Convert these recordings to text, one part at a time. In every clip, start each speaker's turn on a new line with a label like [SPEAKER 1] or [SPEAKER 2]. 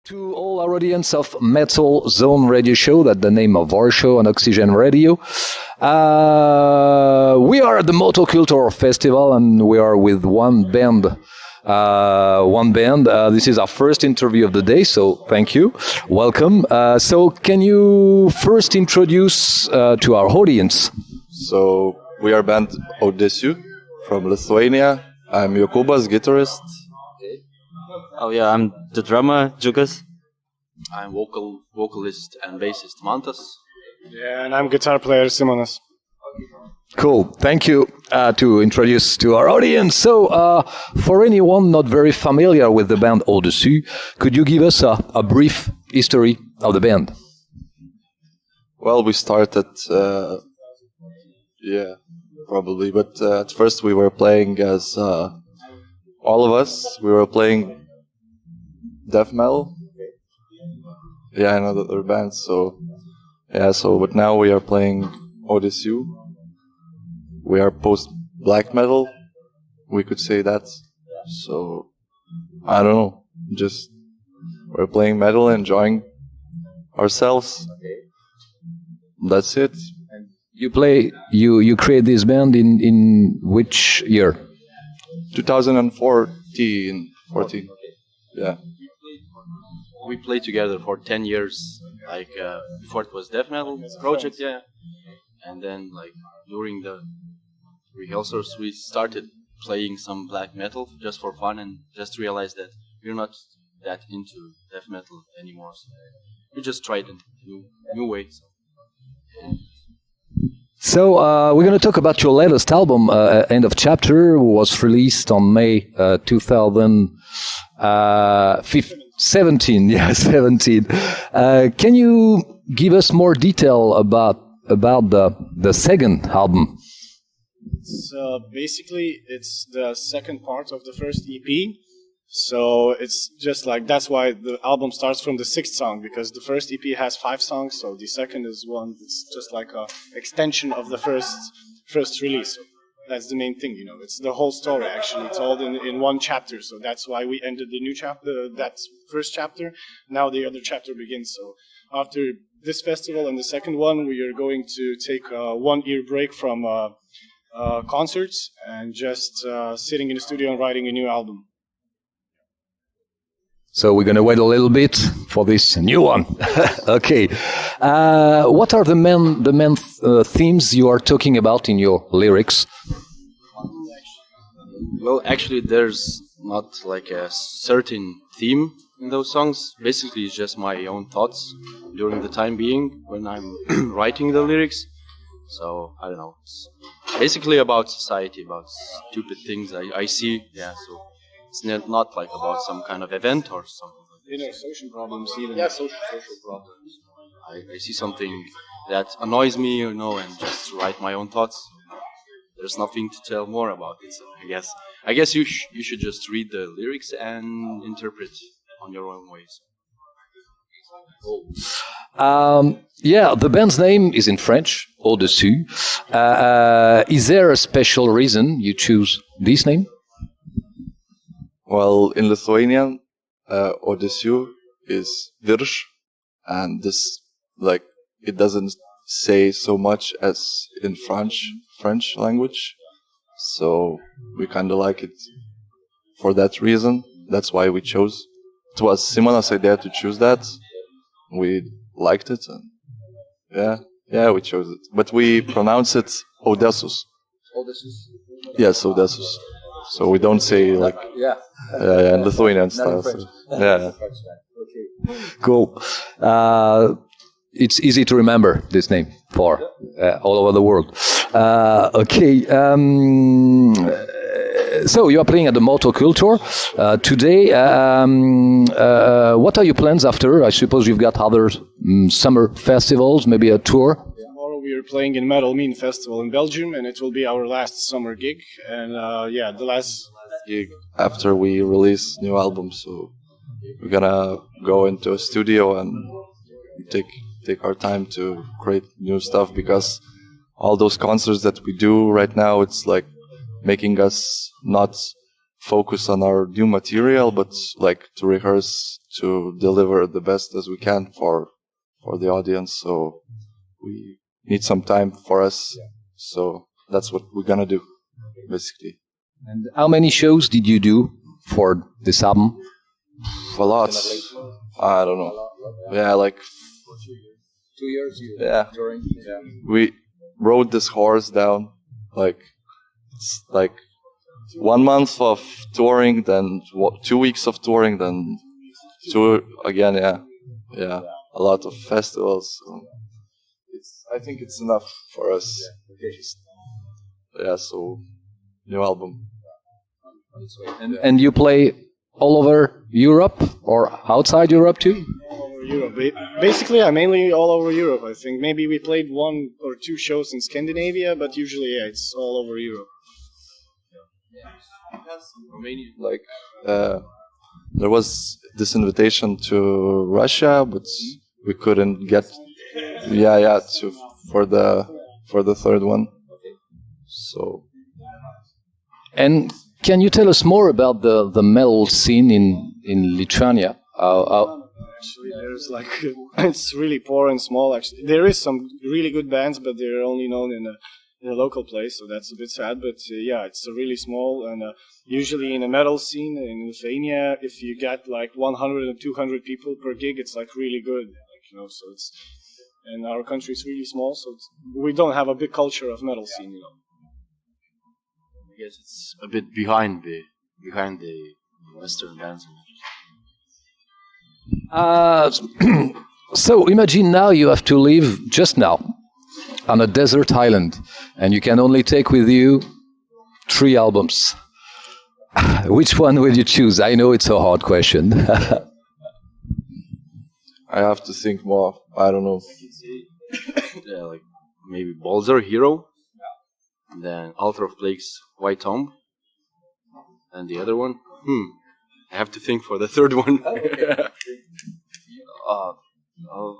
[SPEAKER 1] To all our audience of Metal Zone Radio Show, that's the name of our show on Oxygen Radio. We are at the MOTOCULTOR Festival and we are with one band. This is our first interview of the day, so thank you. Welcome. So can you first introduce to our audience?
[SPEAKER 2] So we are band AU DESSUS from Lithuania. I'm Jokubas, guitarist.
[SPEAKER 3] Oh yeah, I'm the drummer, Džiugas.
[SPEAKER 4] I'm vocalist and bassist, Mantas.
[SPEAKER 5] Yeah, and I'm guitar player, Simonas.
[SPEAKER 1] Cool. Thank you to introduce to our audience. So, for anyone not very familiar with the band AU DESSUS, could you give us a brief history of the band?
[SPEAKER 2] Well, we started, probably, but at first we were playing as all of us. We were playing death metal. Yeah, and other bands. But now we are playing AU DESSUS. We are post-black metal, we could say that. So, I don't know, just we're playing metal, enjoying ourselves. That's it.
[SPEAKER 1] You create this band in which year?
[SPEAKER 2] 2014. Yeah.
[SPEAKER 4] We played together for 10 years, before it was death metal project, yeah. And then, during the rehearsals, we started playing some black metal just for fun and just realized that we're not that into death metal anymore. So we just tried a new way.
[SPEAKER 1] So we're going to talk about your latest album, End of Chapter, was released on May 2017. Yeah, 17. Can you give us more detail about the second album?
[SPEAKER 5] So basically, it's the second part of the first EP. So it's just that's why the album starts from the sixth song, because the first EP has 5 songs. So the second is one. It's just like a extension of the first release. So that's the main thing, It's the whole story actually. It's all in one chapter. So that's why we ended the new chapter. That's first chapter. Now the other chapter begins. So after this festival and the second one, we are going to take a 1-year break from concerts and just sitting in the studio and writing a new album.
[SPEAKER 1] So we're going to wait a little bit for this new one. Okay. What are the main themes you are talking about in your lyrics?
[SPEAKER 4] Well, actually, there's not a certain theme in those songs. Basically, it's just my own thoughts during the time being when I'm writing the lyrics. So, I don't know. It's basically about society, about stupid things I see. Yeah, so it's not about some kind of event or something.
[SPEAKER 5] Social problems even.
[SPEAKER 4] Yeah, social problems. I see something that annoys me, and just write my own thoughts. There's nothing to tell more about it. So I guess you should just read the lyrics and interpret on your own ways.
[SPEAKER 1] The band's name is in French, AU DESSUS. Is there a special reason you choose this name?
[SPEAKER 2] Well, in Lithuanian, AU DESSUS is virš, and this, it doesn't say so much as in French language. So we kind of like it for that reason. That's why we chose. It was Simonas' idea to choose that. We liked it, and we chose it. But we pronounce it AU DESSUS.
[SPEAKER 1] AU DESSUS?
[SPEAKER 2] Yes, AU DESSUS. So we don't say in Lithuanian style. So, yeah.
[SPEAKER 1] Okay. Cool. It's easy to remember this name for all over the world. Okay. So you are playing at the MOTOCULTOR today. What are your plans after? I suppose you've got other summer festivals, maybe a tour.
[SPEAKER 5] Tomorrow we are playing in Metal Mean Festival in Belgium, and it will be our last summer gig. And the last
[SPEAKER 2] gig after we release new album. So we're gonna go into a studio and take our time to create new stuff, because all those concerts that we do right now, it's making us not focus on our new material, but like to rehearse to deliver the best as we can for the audience. So we need some time for us. So that's what we're gonna do, basically.
[SPEAKER 1] And how many shows did you do for this album?
[SPEAKER 2] A lot. I don't know. Yeah, like
[SPEAKER 1] 2 years.
[SPEAKER 2] yeah. We wrote this horse down like it's like 1 month of touring, then 2 weeks of touring, then tour again. Yeah, a lot of festivals. So I think it's enough for us. So new album.
[SPEAKER 1] And you play all over Europe or outside Europe too?
[SPEAKER 5] All over Europe. Basically, mainly all over Europe. I think maybe we played 1 or 2 shows in Scandinavia, but usually, it's all over Europe.
[SPEAKER 4] Romania.
[SPEAKER 2] Like there was this invitation to Russia, but we couldn't get for the third one. So
[SPEAKER 1] And can you tell us more about the metal scene in Lithuania?
[SPEAKER 5] Actually, there's like it's really poor and small. Actually, there is some really good bands, but they're only known in a local place, so that's a bit sad. But it's really small, and usually in a metal scene in Lithuania, if you get like 100 or 200 people per gig, it's like really good. So it's, and our country is really small, so we don't have a big culture of metal scene.
[SPEAKER 4] I guess it's a bit behind the Western bands.
[SPEAKER 1] So imagine now you have to live just now on a desert island, and you can only take with you 3 albums. Which one will you choose? I know it's a hard question.
[SPEAKER 2] I have to think more. I don't know.
[SPEAKER 4] Like maybe Balzer Hero, then Altar of Plague's White Tomb, and the other one. I have to think for the third one.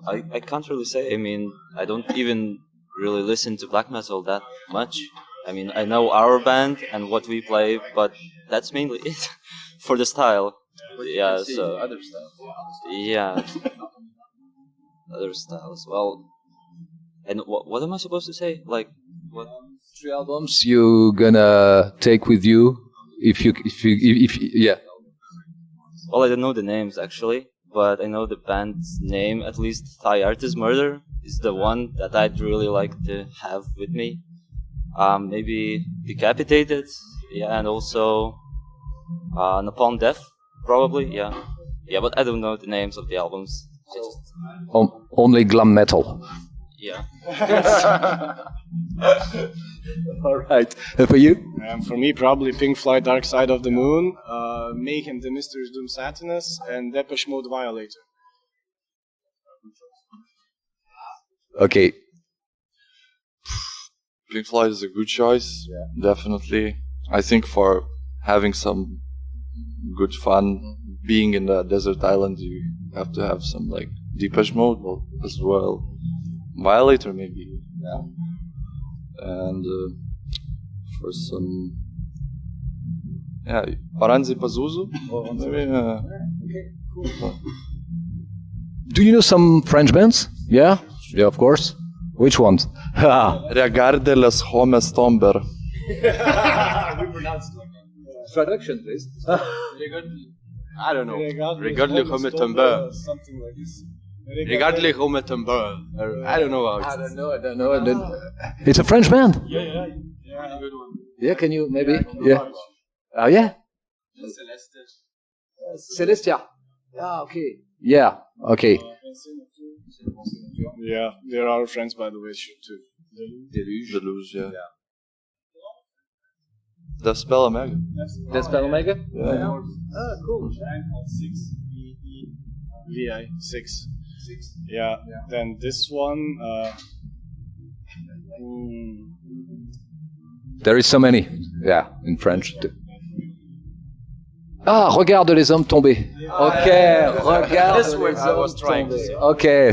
[SPEAKER 3] I can't really say. I mean, I don't even really listen to black metal that much. I mean, I know our band and what we play, but that's mainly it for the style. Yeah, so
[SPEAKER 4] other stuff.
[SPEAKER 3] yeah, other styles. Well, and what am I supposed to say? Like what?
[SPEAKER 1] 3 albums you gonna take with you if yeah.
[SPEAKER 3] Well, I don't know the names actually, but I know the band's name, at least Thai Artist Murder is the one that I'd really like to have with me. Maybe Decapitated, yeah, and also Napalm Death, probably, yeah. Yeah, but I don't know the names of the albums.
[SPEAKER 1] Only glam metal.
[SPEAKER 3] Yeah.
[SPEAKER 1] All right. And for you?
[SPEAKER 5] For me, probably Pink Floyd Dark Side of the Moon, Mayhem the Mysteries Doom Satanus, and Depeche Mode Violator.
[SPEAKER 1] Okay.
[SPEAKER 2] Pink Floyd is a good choice, definitely. I think for having some good fun, being in the desert island, you have to have some like Depeche Mode as well. Violator maybe, and for some, Oranzi Pazuzu.
[SPEAKER 1] Okay, cool. Do you know some French bands? Yeah, of course. Which ones?
[SPEAKER 2] Regarde les hommes tomber.
[SPEAKER 1] Traduction, please.
[SPEAKER 4] I don't know.
[SPEAKER 5] Regarde les hommes tombeurs, something like this.
[SPEAKER 4] Regarde les hommes tombeurs. I don't know how it's.
[SPEAKER 1] I don't know. It's a French band.
[SPEAKER 5] Yeah.
[SPEAKER 4] Good one.
[SPEAKER 1] Yeah, can you maybe? Yeah. Oh yeah. Celestia. Yeah. Okay. Yeah. Okay.
[SPEAKER 5] Yeah, they're our friends, by the way, too.
[SPEAKER 2] Deluge, yeah. Death Spell Omega.
[SPEAKER 1] Death Spell Omega?
[SPEAKER 2] Yeah.
[SPEAKER 1] Cool.
[SPEAKER 5] 6 VI 6. Yeah. Then this one.
[SPEAKER 1] There is so many. Yeah, in French. Regarde les hommes tombés. Okay, regarde les hommes tombés. Okay,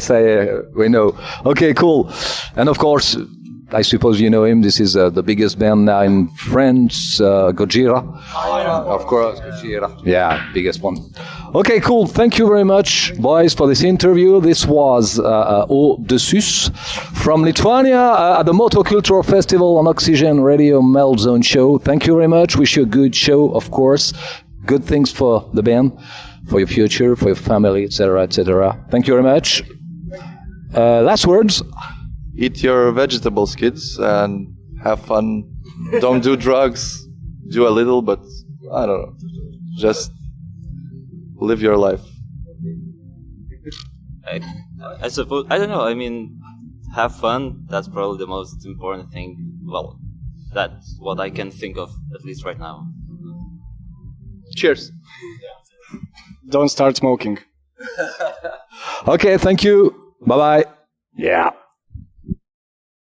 [SPEAKER 1] we know. Okay, cool. And of course, I suppose you know him. This is the biggest band now in France, Gojira.
[SPEAKER 2] Of course, Gojira.
[SPEAKER 1] Yeah, biggest one. Okay, cool. Thank you very much, boys, for this interview. This was AU DESSUS from Lithuania at the MOTOCULTOR Festival on Oxygen Radio Meltzone show. Thank you very much. Wish you a good show, of course. Good things for the band, for your future, for your family, etc., etc. Thank you very much. Last words.
[SPEAKER 2] Eat your vegetables, kids, and have fun. Don't do drugs. Do a little, but I don't know. Just live your life.
[SPEAKER 3] I suppose, I don't know, I mean, have fun, that's probably the most important thing. Well, that's what I can think of, at least right now.
[SPEAKER 4] Cheers.
[SPEAKER 5] Don't start smoking.
[SPEAKER 1] Okay, thank you. Bye-bye. Yeah.